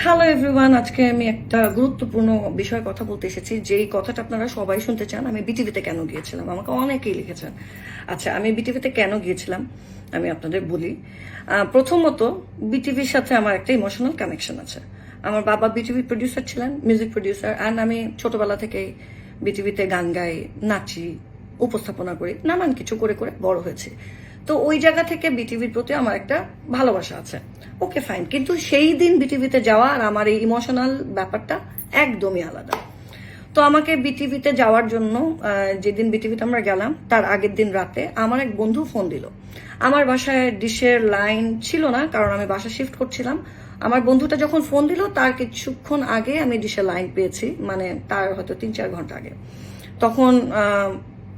Hello everyone, আজকে আমি একটা গুরুত্বপূর্ণ বিষয়ে কথা বলতে এসেছি। যেই কথাটা আপনারা সবাই শুনতে চান। আমি বিটিভিতে কেন গিয়েছিলাম, আমাকে অনেকেই লিখেছেন। আচ্ছা, আমি বিটিভিতে কেন গিয়েছিলাম আমি আপনাদের বলি। প্রথমত, বিটিভির সাথে আমার একটা ইমোশনাল কানেকশন আছে। আমার বাবা বিটিভি প্রডিউসার ছিলেন, মিউজিক প্রডিউসার, অ্যান্ড আমি ছোটবেলা থেকেই বিটিভিতে গান গাই, নাচি, উপস্থাপনা করি, নানান কিছু করে করে বড় হয়েছে। তো ওই জায়গা থেকে বিটিভির প্রতি আমার একটা ভালোবাসা আছে। ওকে ফাইন, কিন্তু সেই দিন বিটিভিতে যাওয়া আর আমার এই ইমোশনাল ব্যাপারটা একদমই আলাদা। তো আমাকে বিটিভিতে যাওয়ার জন্য যেদিন বিটিভিতে আমরা গেলাম তার আগের দিন রাতে আমার এক বন্ধু ফোন দিল। আমার বাসায় ডিশের লাইন ছিল না, কারণ আমি বাসা শিফট করছিলাম। আমার বন্ধুটা যখন ফোন দিল তার কিছুক্ষণ আগে আমি ডিশের লাইন পেয়েছি, মানে তার হয়তো 3-4 ঘন্টা আগে। তখন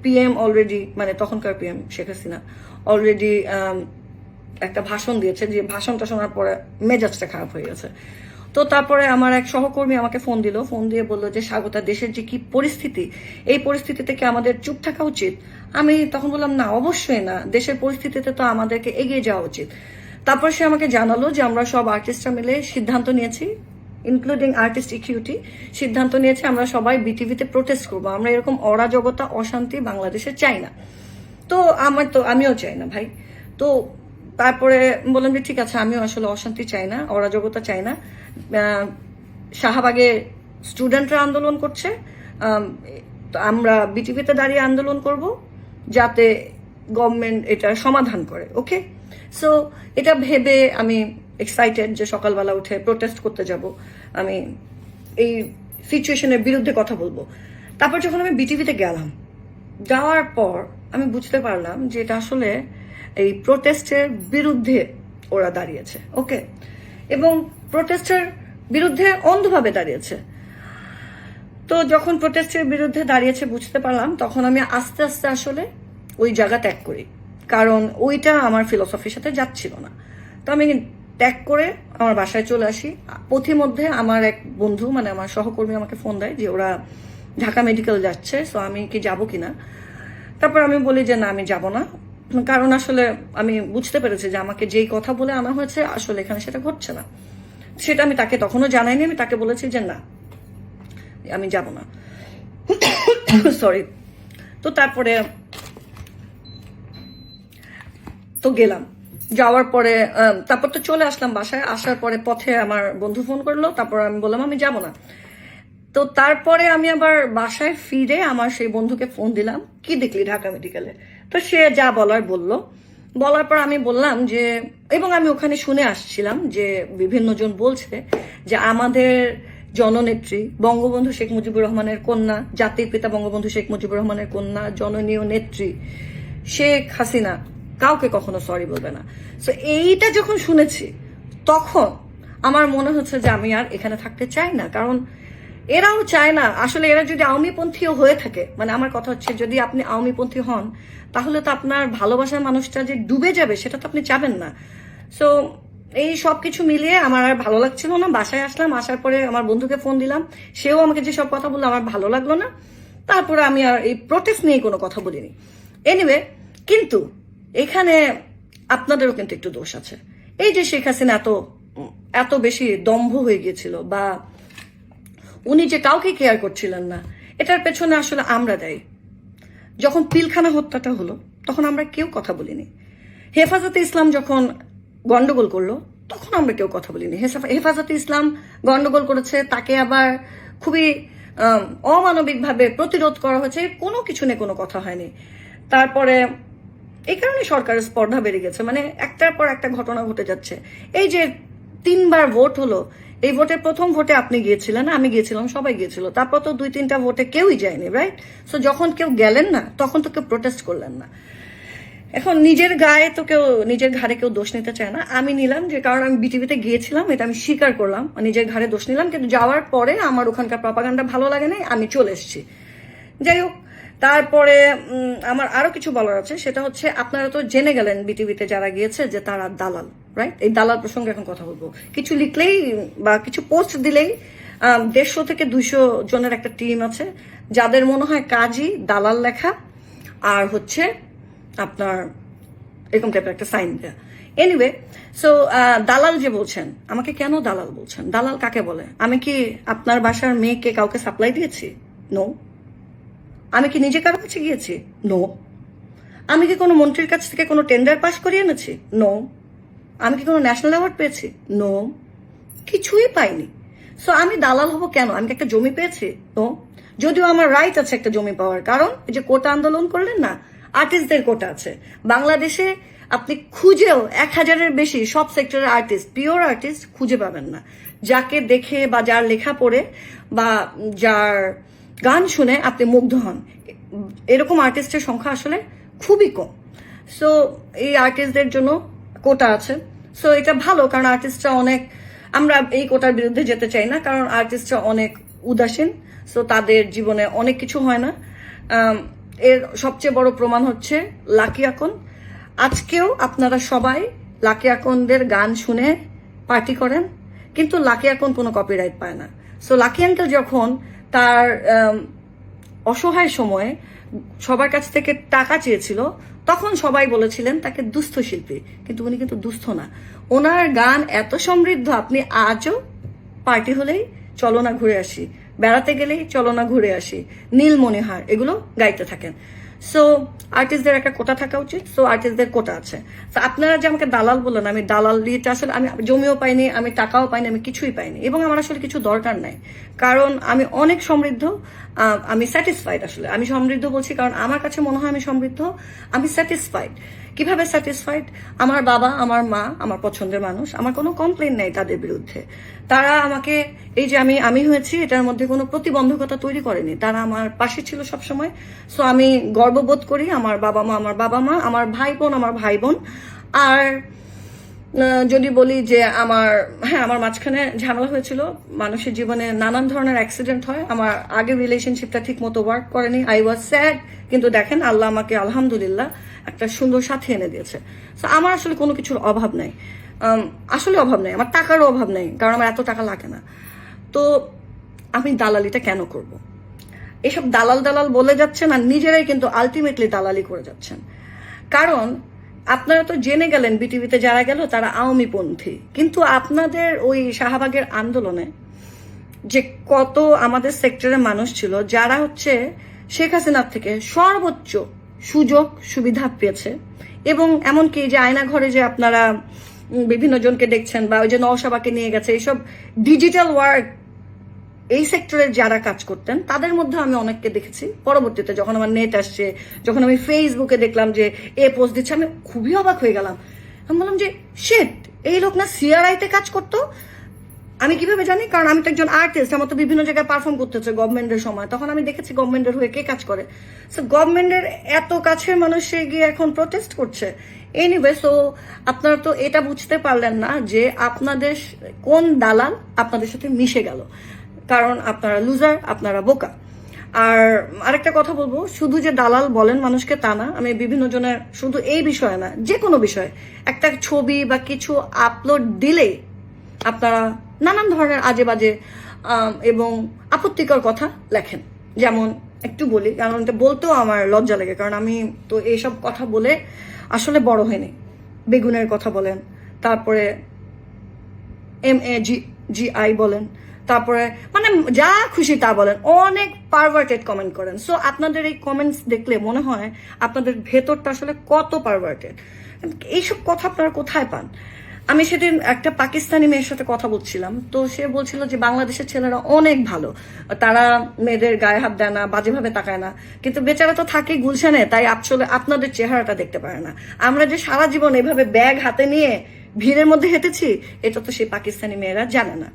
পিএম অলরেডি, মানে তখনকার পিএম শেখ হাসিনা অলরেডি একটা ভাষণ দিয়েছে, যে ভাষণটা শোনার পরে মেজাজটা খারাপ হয়ে গেছে। তো তারপরে আমার এক সহকর্মী আমাকে ফোন দিল, ফোন দিয়ে বললো যে স্বাগতা, দেশের যে কি পরিস্থিতি, এই পরিস্থিতি থেকে আমাদের চুপ থাকা উচিত? আমি তখন বললাম, না, অবশ্যই না, দেশের পরিস্থিতিতে তো আমাদেরকে এগিয়ে যাওয়া উচিত। তারপর সে আমাকে জানালো যে আমরা সব আর্টিস্টরা মিলে সিদ্ধান্ত নিয়েছি, ইনক্লুডিং আর্টিস্ট ইকিউটি, সিদ্ধান্ত নিয়েছে আমরা সবাই বিটিভিতে প্রোটেস্ট করবো। আমরা এরকম অরাজকতা, অশান্তি বাংলাদেশে চাই না। তো আমিও চাই না ভাই। তো তারপরে বললাম যে ঠিক আছে, আমিও আসলে অশান্তি চাই না, অরাজকতা চাই না। শাহবাগে স্টুডেন্টরা আন্দোলন করছে, তো আমরা বিটিভিতে দাঁড়িয়ে আন্দোলন করব যাতে গভর্নমেন্ট এটা সমাধান করে। ওকে, সো এটা ভেবে আমি এক্সাইটেড যে সকালবেলা উঠে প্রোটেস্ট করতে যাব, আমি এই সিচুয়েশনের বিরুদ্ধে কথা বলবো। তারপর যখন আমি বিটিভিতে গেলাম, যাওয়ার পর আমি বুঝতে পারলাম যে এটা আসলে এই প্রোটেস্টের বিরুদ্ধে ওরা দাঁড়িয়েছে। ওকে, এবং প্রোটেস্টের বিরুদ্ধে অন্ধভাবে দাঁড়িয়েছে। তো যখন প্রোটেস্টের বিরুদ্ধে দাঁড়িয়েছে বুঝতে পারলাম, তখন আমি আস্তে আস্তে আসলে ওই জায়গা ত্যাগ করি, কারণ ওইটা আমার ফিলোসফির সাথে যাচ্ছিল না। তো আমি ত্যাগ করে আমার বাসায় চলে আসি। পথিমধ্যে আমার এক বন্ধু, মানে আমার সহকর্মী, আমাকে ফোন দেয় যে ওরা ঢাকা মেডিকেল যাচ্ছে, সো আমি কি যাবো কিনা। তারপর আমি বলি যে না, আমি যাব না, কারণ আসলে আমি বুঝতে পেরেছি যে আমাকে যেই কথা বলে আনা হয়েছে আসলে এখানে সেটা ঘটছে না। সেটা আমি তাকে তখনও জানাইনি, আমি তাকে বলেছি যে না, আমি যাব না, সরি। তো তারপরে তো গেলাম, যাওয়ার পরে তারপর তো চলে আসলাম বাসায়। আসার পরে পথে আমার বন্ধু ফোন করলো, তারপর আমি বললাম আমি যাব না। তো তারপরে আমি আবার বাসায় ফিরে আমার সেই বন্ধুকে ফোন দিলাম, কি দেখলি ঢাকা মেডিকেলে? তো সে যা বলার বললো। বলার পর আমি বললাম যে, এবং আমি ওখানে শুনে আসছিলাম যে বিভিন্ন জন বলছে যে আমাদের জননেত্রী বঙ্গবন্ধু শেখ মুজিবুর রহমানের কন্যা, জাতির পিতা বঙ্গবন্ধু শেখ মুজিবুর রহমানের কন্যা, জননীয় নেত্রী শেখ হাসিনা কাউকে কখনো সরি বলবে না। তো এইটা যখন শুনেছি তখন আমার মনে হচ্ছে যে আমি আর এখানে থাকতে চাই না, কারণ এরাও চায় না। আসলে এরা যদি আওয়ামীপন্থীও হয়ে থাকে, মানে আমার কথা হচ্ছে, যদি আপনি আওয়ামীপন্থী হন তাহলে তো আপনার ভালোবাসার মানুষটা যে ডুবে যাবে সেটা তো আপনি চাবেন না। সো এই সব কিছু মিলিয়ে আমার আর ভালো লাগছিল না। বাসায় আসলাম, আসার পরে আমার বন্ধুকে ফোন দিলাম, সেও আমাকে যে সব কথা বললো আমার ভালো লাগলো না। তারপরে আমি আর এই প্রোটেস্ট নিয়ে কোনো কথা বলিনি। এনিওয়ে, কিন্তু এখানে আপনাদেরও কিন্তু একটু দোষ আছে। এই যে শেখ হাসিনা এত বেশি দম্ভ হয়ে গিয়েছিল, বা উনি যে কাউকে কেয়ার করছিলেন না, এটার পেছনে আসলে আমরা দায়ী। যখন পিলখানা হত্যাটা হলো তখন আমরা কেউ কথা বলিনি। হেফাজতে ইসলাম যখন গন্ডগোল করলো তখন আমরা কেউ কথা বলিনি। হেফাজতে ইসলাম গন্ডগোল করেছে, তাকে আবার খুবই অমানবিকভাবে প্রতিরোধ করা হয়েছে, কোনো কিছু নিয়ে কোনো কথা হয়নি। তারপরে এই কারণে সরকারের স্পর্ধা বেড়ে গেছে, মানে একটার পর একটা ঘটনা ঘটে যাচ্ছে। এই যে 3বার ভোট হলো, এই ভোটের প্রথম ভোটে আপনি গিয়েছিলেন, আমি গিয়েছিলাম, সবাই গিয়েছিল। তারপর তো 2-3টা ভোটে কেউই যায়নি, রাইট? সো যখন কেউ গেলেন না তখন তো কেউ প্রোটেস্ট করলেন না। এখন নিজের গায়ে তো কেউ, নিজের ঘাড়ে কেউ দোষ নিতে চায় না। আমি নিলাম, যে কারণ আমি বিটিভিতে গিয়েছিলাম, এটা আমি স্বীকার করলাম, নিজের ঘাড়ে দোষ নিলাম। কিন্তু যাওয়ার পরে আমার ওখানকার প্রপাগান্ডা ভালো লাগে নাই, আমি চলে এসেছি। যাই হোক, তারপরে আমার আরো কিছু বলার আছে। সেটা হচ্ছে, আপনারা তো জেনে গেলেন বিটিভিতে যারা গিয়েছে যে তারা দালাল, রাইট? এই দালাল প্রসঙ্গে এখন কথা বলবো। কিছু লিখলেই বা কিছু পোস্ট দিলেই 150 থেকে 200 জনের একটা টিম আছে যাদের মনে হয় কাজই দালাল লেখা আর হচ্ছে আপনার এরকম টাইপের একটা সাইন দেয়া। এনিওয়ে সো দালাল যে বলছেন, আমাকে কেন দালাল বলছেন? দালাল কাকে বলে? আমি কি আপনার বাসার মেয়েকে কাউকে সাপ্লাই দিয়েছি? নো। আমি কি নিজে কারো কাছে গিয়েছি? নো। আমি কি কোনো মন্ত্রীর কাছ থেকে কোনো টেন্ডার পাস করিয়ে এনেছি? নো। আমি কি কোনো ন্যাশনাল অ্যাওয়ার্ড পেয়েছি? নো। কিছুই পাইনি। সো আমি দালাল হব কেন? আমি কি একটা জমি পেয়েছি? নো। যদিও আমার রাইট আছে একটা জমি পাওয়ার, কারণ এই যে কোটা আন্দোলন করলেন না, আর্টিস্টদের কোটা আছে বাংলাদেশে। আপনি খুঁজেও 1000-এর বেশি সব সেক্টরের আর্টিস্ট, পিওর আর্টিস্ট খুঁজে পাবেন না, যাকে দেখে বা যার লেখা পড়ে বা যার গান শুনে আপনি মুগ্ধ হন। এরকম আর্টিস্টের সংখ্যা আসলে খুবই কম। সো এই আর্টিস্টদের জন্য কোটা আছে। সো এটা ভালো, কারণ আর্টিস্টরা অনেক, আমরা এই কোটার বিরুদ্ধে যেতে চাই না, কারণ আর্টিস্টরা অনেক উদাসীন। সো তাদের জীবনে অনেক কিছু হয় না। এর সবচেয়ে বড় প্রমাণ হচ্ছে লাকি আকন। আজকেও আপনারা সবাই লাকি আকনদের গান শুনে পার্টি করেন, কিন্তু লাকি আকন কোনো কপিরাইট পায় না। সো লাকি আঙ্কেল যখন তার অসহায় সময়ে সবার কাছ থেকে টাকা চেয়েছিল, তখন সবাই বলেছিলেন তাকে দুস্থ শিল্পী, কিন্তু উনি কিন্তু দুস্থ না। ওনার গান এত সমৃদ্ধ, আপনি আজও পার্টি হলেই চলো না ঘুরে আসি, বেড়াতে গেলেই চলো না ঘুরে আসি, নীলমণিহার, এগুলো গাইতে থাকেন। সো আর্টিস্টদের একটা কোটা থাকা উচিত। সো আর্টিস্টদের কোটা আছে। তো আপনারা যে আমাকে দালাল বললেন, আমি দালাল দিতে আসলে আমি জমিও পাইনি, আমি টাকাও পাইনি, আমি কিছুই পাইনি, এবং আমার আসলে কিছু দরকার নাই, কারণ আমি অনেক সমৃদ্ধ। আমি স্যাটিসফাইড। আসলে আমি সমৃদ্ধ বলছি কারণ আমার কাছে মনে হয় আমি সমৃদ্ধ। আমি স্যাটিসফাইড। কিভাবে স্যাটিসফাইড? আমার বাবা, আমার মা আমার পছন্দের মানুষ, আমার কোনো কমপ্লেন নেই তাদের বিরুদ্ধে। তারা আমাকে, এই যে আমি হয়েছি, এটার মধ্যে কোনো প্রতিবন্ধকতা তৈরি করেনি। তারা আমার পাশে ছিল সবসময়। সো আমি গর্ববোধ করি আমার বাবা মা, আমার ভাই বোন। আর যদি বলি যে আমার মাঝখানে ঝামেলা হয়েছিল, মানুষের জীবনে নানান ধরনের অ্যাক্সিডেন্ট হয়, আমার আগের রিলেশনশিপটা ঠিক মতো ওয়ার্ক করেনি, আই ওয়াজ স্যাড, কিন্তু দেখেন আল্লাহ আমাকে আলহামদুলিল্লাহ একটা সুন্দর সাথী এনে দিয়েছে। সো আমার আসলে কোনো কিছুর অভাব নাই, আসলে অভাব নেই, আমার টাকারও অভাব নেই, কারণ আমার এত টাকা লাগে না। তো আমি দালালিটা কেন করব? এসব দালাল বলে যাচ্ছেন, আর নিজেরাই কিন্তু আলটিমেটলি দালালি করে যাচ্ছেন। কারণ আপনারা তো জেনে গেলেন বিটিভিতে যারা গেল তারা আওয়ামী পন্থী, কিন্তু আপনাদের ওই শাহবাগের আন্দোলনে যে কত আমাদের সেক্টরের মানুষ ছিল যারা হচ্ছে শেখ হাসিনার থেকে সর্বোচ্চ সুযোগ সুবিধা পেয়েছে, এবং এমনকি যে আয়না ঘরে যে আপনারা বিভিন্ন জনকে দেখছেন, বা ওই যে নওশাবাকে নিয়ে গেছে, এইসব ডিজিটাল ওয়ার্ক এই সেক্টরে যারা কাজ করতেন তাদের মধ্যে আমি অনেককে দেখেছি। পরবর্তীতে যখন আমার নেট আসছে, যখন আমি ফেসবুকে দেখলাম যে এ পোস্ট দিচ্ছে, আমি খুবই অবাক হয়ে গেলাম। আমি বললাম যে শিট, এই লোক না সিআরআইতে কাজ করতো। আমি কিভাবে জানি? কারণ আমি তো একজন আর্টিস্ট, আমার তো বিভিন্ন জায়গায় পারফর্ম করতে হচ্ছে গভর্নমেন্টের সময়, তখন আমি দেখেছি গভর্নমেন্টের হয়ে কে কাজ করে। সো গভর্নমেন্টের এত কাছের মানুষ সে গিয়ে এখন প্রটেস্ট করছে। এনিওয়ে, সো আপনারা তো এটা বুঝতে পারলেন না যে আপনাদের কোন দালাল আপনাদের সাথে মিশে গেল, কারণ আপনারা লুজার, আপনারা বোকা। আর আরেকটা কথা বলবো, শুধু যে দালাল বলেন মানুষকে তা না, আমি বিভিন্ন জনের, শুধু এই বিষয়ে না, যে কোনো বিষয়ে একটা ছবি বা কিছু আপলোড দিলেই আপনারা নানান ধরনের আজে বাজে এবং আপত্তিকর কথা লেখেন। যেমন একটু বলি, কারণ এটা বলতেও আমার লজ্জা লাগে, কারণ আমি তো এইসব কথা বলে আসলে বড় হয়নি। বেগুনের কথা বলেন, তারপরে MAGI বলেন, তারপরে মানে যা খুশি তা বলেন, অনেক পারভার্টেড কমেন্ট করেন। সো আপনাদের এই কমেন্টস দেখলে মনে হয় আপনাদের ভেতরটা আসলে কত পারভার্টেড। এইসব কথা আপনারা কোথায় পান? আমি সেদিন একটা পাকিস্তানি মেয়ের সাথে কথা বলছিলাম, তো সে বলছিল যে বাংলাদেশের ছেলেরা অনেক ভালো, তারা মেয়েদের গায়ে হাত দেয় না, বাজেভাবে তাকায় না, কিন্তু বেচারা তো থাকে গুলশানে, তাই আসলে আপনাদের চেহারাটা দেখতে পারে না। আমরা যে সারা জীবন এভাবে ব্যাগ হাতে নিয়ে ভিড়ের মধ্যে হেঁটেছি, এটা তো সেই পাকিস্তানি মেয়েরা জানে না।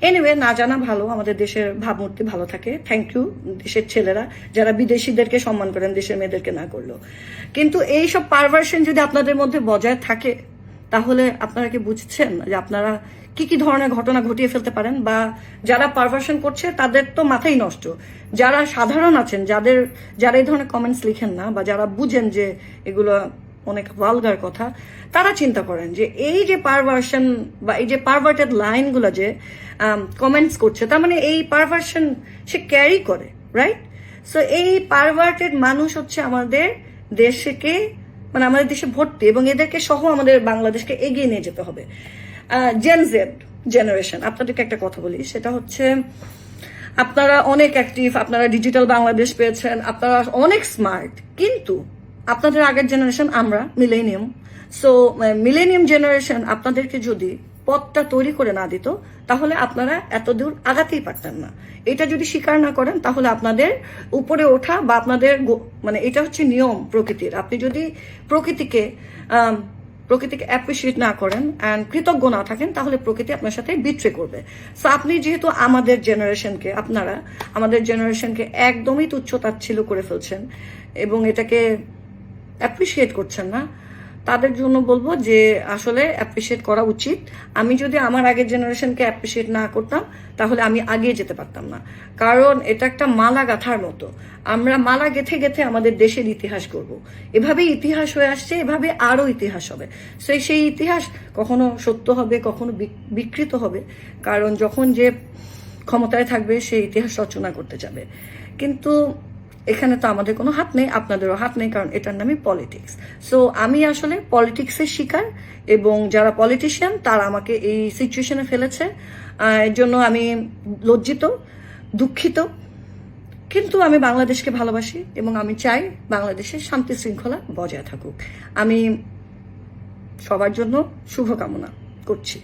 এনিওয়ে, না জানা ভালো, আমাদের দেশের ভাবমূর্তি ভালো থাকে। থ্যাংক ইউ দেশের ছেলেরা যারা বিদেশিদেরকে সম্মান করেন, দেশের মেয়েদেরকে না করলেও। কিন্তু এইসব পারভার্সন যদি আপনাদের মধ্যে বজায় থাকে, তাহলে আপনারা কি বুঝছেন যে আপনারা কি কি ধরনের ঘটনা ঘটিয়ে ফেলতে পারেন? বা যারা পারভার্সন করছে তাদের তো মাথাই নষ্ট। যারা সাধারণ আছেন, যারা এই ধরনের কমেন্টস লিখেন না, বা যারা বুঝেন যে এগুলো অনেক ভালগার কথা, তারা চিন্তা করেন যে এই যে পারভার্সন বা এই যে পারভার্টেড লাইনগুলো যে কমেন্টস করছে, তার মানে এই পারভার্সন সে ক্যারি করে, রাইট? সো এই পারভার্টেড মানুষ হচ্ছে আমাদের দেশকে মানে আমাদের দেশে ভর্তি, এবং এদেরকে সহ আমাদের বাংলাদেশকে এগিয়ে নিয়ে যেতে হবে। জেন জেড জেনারেশন, আপনাদেরকে একটা কথা বলি, সেটা হচ্ছে আপনারা অনেক অ্যাক্টিভ, আপনারা ডিজিটাল বাংলাদেশ পেয়েছেন, আপনারা অনেক স্মার্ট, কিন্তু আপনাদের আগের জেনারেশন আমরা মিলেনিয়াম। সো মিলেনিয়াম জেনারেশন আপনাদেরকে যদি পথটা তৈরি করে না দিত, তাহলে আপনারা এত দূর আগাতেই পারতেন না। এটা যদি স্বীকার না করেন, তাহলে আপনাদের উপরে ওঠা বা আপনাদের মানে এটা হচ্ছে নিয়ম প্রকৃতির। আপনি যদি প্রকৃতিকে অ্যাপ্রিসিয়েট না করেন অ্যান্ড কৃতজ্ঞ না থাকেন, তাহলে প্রকৃতি আপনার সাথে বিট্রে করবে। সো আপনি যেহেতু আপনারা আমাদের জেনারেশনকে একদমই তুচ্ছ-তাচ্ছিল্য করে ফেলছেন এবং এটাকে অ্যাপ্রিসিয়েট করছেন না, তাদের জন্য বলবো যে আসলে অ্যাপ্রিসিয়েট করা উচিত। আমি যদি আমার আগের জেনারেশনকে অ্যাপ্রিসিয়েট না করতাম, তাহলে আমি আগিয়ে যেতে পারতাম না। কারণ এটা একটা মালা গাঁথার মতো, আমরা মালা গেঁথে গেঁথে আমাদের দেশের ইতিহাস করব। এভাবেই ইতিহাস হয়ে আসছে, এভাবে আরো ইতিহাস হবে। সেই ইতিহাস কখনো সত্য হবে, কখনো বিকৃত হবে, কারণ যখন যে ক্ষমতায় থাকবে সেই ইতিহাস রচনা করতে যাবে। কিন্তু এখানে তো আমাদের কোনো হাত নেই, আপনাদেরও হাত নেই, কারণ এটার নামই পলিটিক্স। সো আমি আসলে পলিটিক্সের শিকার, এবং যারা পলিটিশিয়ান তারা আমাকে এই সিচুয়েশনে ফেলেছে। এর জন্য আমি লজ্জিত, দুঃখিত, কিন্তু আমি বাংলাদেশকে ভালোবাসি এবং আমি চাই বাংলাদেশে শান্তি শৃঙ্খলা বজায় থাকুক। আমি সবার জন্য শুভকামনা করছি।